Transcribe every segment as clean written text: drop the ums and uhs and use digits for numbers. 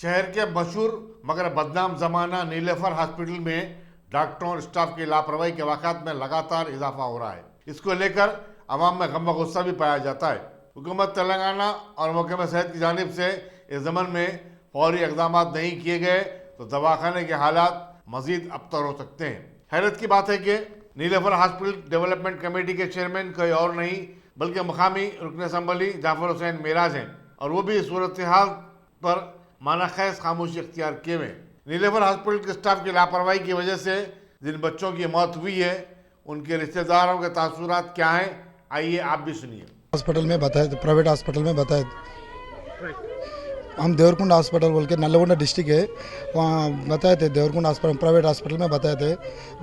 शहर के मशहूर मगर बदनाम जमाना नीलेफर हॉस्पिटल में डॉक्टरों और स्टाफ की लापरवाही के वाक़ात में लगातार इजाफा हो रहा है। इसको लेकर अवाम में गम व गुस्सा भी पाया जाता है। हुकूमत तेलंगाना और महकमा सेहत की जानिब से इस ज़मन में फौरी इक़दाम नहीं किए गए तो दवाखाने के हालात मज़ीद अबतर हो सकते हैं। हैरत की बात है कि नीलेफर हॉस्पिटल डेवलपमेंट कमेटी के चेयरमैन कोई और नहीं बल्कि मकामी रुकन असम्बली जाफर हुसैन मेराज हैं और वो भी सूरत हाल पर माना खैस खामोशी इख्तियार किए हुए। नीलेफर हॉस्पिटल के स्टाफ की लापरवाही की वजह से जिन बच्चों की मौत हुई है उनके रिश्तेदारों के तासुरात क्या हैं, आइए आप भी सुनिए। हॉस्पिटल में बताए थे, प्राइवेट हॉस्पिटल में बताए थे। हम देवरकुंड हॉस्पिटल बोल के नलगोंडा डिस्ट्रिक्ट है, वहाँ बताए थे। देवरकुंड हॉस्पिटल प्राइवेट हॉस्पिटल में बताए थे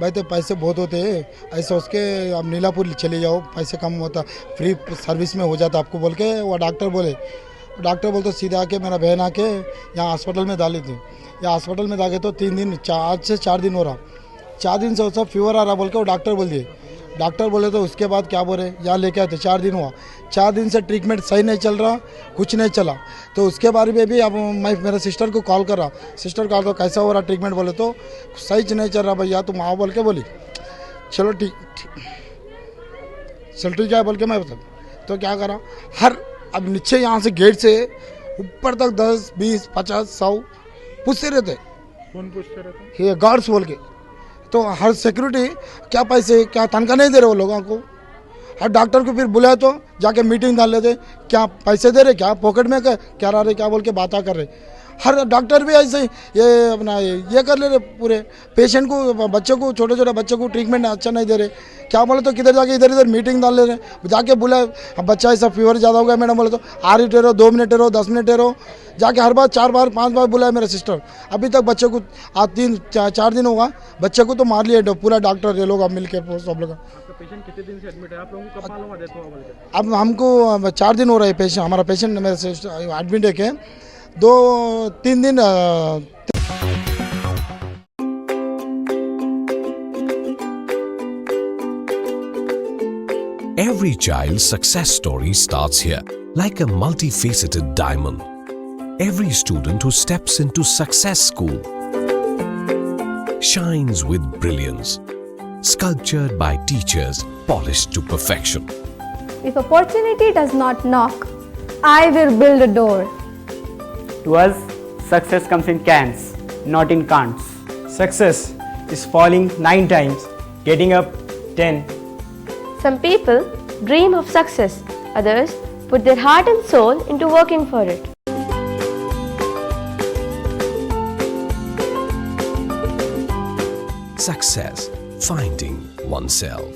भाई तो पैसे बहुत होते हैं, ऐसे उसके आप नीलापुर चले जाओ, पैसे कम होता, फ्री सर्विस में हो जाता आपको बोल के वो डॉक्टर बोलते सीधा आके मेरा बहन आके यहाँ हॉस्पिटल में डाली थी। यहाँ हॉस्पिटल में डाले तो 3 दिन, आज से 4 दिन हो रहा, 4 दिन से उसका फीवर आ रहा बोल के वो डॉक्टर बोल दिए। डॉक्टर बोले तो उसके बाद क्या बोले, यहाँ लेके आते 4 दिन हुआ, 4 दिन से ट्रीटमेंट सही नहीं चल रहा, कुछ नहीं चला। तो उसके बारे में भी अब मैं मेरे सिस्टर को कॉल कर रहा, सिस्टर कॉल तो कैसा हो रहा ट्रीटमेंट, बोले तो सही नहीं चल रहा भैया। तुम आओ बोल के बोली, चलो ठीक है बोल के मैं बता। तो क्या करा, हर अब नीचे यहाँ से गेट से ऊपर तक 10, 20, 50, 100 पूछते रहते। कौन पूछते रहते? ये गार्ड्स बोल के। तो हर सिक्योरिटी क्या पैसे क्या तनख्वाह नहीं दे रहे वो लोगों को। हर डॉक्टर को फिर बुलाए तो जाके मीटिंग डाल लेते, क्या पैसे दे रहे, क्या पॉकेट में क्या रह रहे, क्या बोल के बातें कर रहे। हर डॉक्टर भी ऐसे ये अपना ये कर ले रहे, पूरे पेशेंट को, बच्चे को, छोटे छोटे बच्चे को ट्रीटमेंट अच्छा नहीं दे रहे। क्या बोले तो किधर जाके इधर मीटिंग डाल ले रहे, जाके बुलाए अब बच्चा ऐसा फीवर ज़्यादा हो गया मैडम, बोले तो आरी ठहरो, 2 मिनट ठहरो, 10 मिनट ठहरो, जाके हर बार 4 बार 5 बार बुलाया मेरा सिस्टर। अभी तक बच्चे को आज 3-4 दिन होगा, बच्चे को तो मार लिया पूरा डॉक्टर ये लोग अब मिल के सब लोग। आपका पेशेंट कितने दिन से एडमिट है? आप लोगों को कब मालूम है? अब हमको 4 दिन हो रहा है पेशेंट, हमारा पेशेंट मेरे सिस्टर एडमिट है के 2-3 दिन। Every child's success story starts here, like a multifaceted diamond. Every student who steps into Success School shines with brilliance, sculptured by teachers polished to perfection. If opportunity does not knock, I will build a door. To us, success comes in cans, not in can'ts. Success is falling 9 times, getting up 10. Some people dream of success, others put their heart and soul into working for it. Success, finding oneself.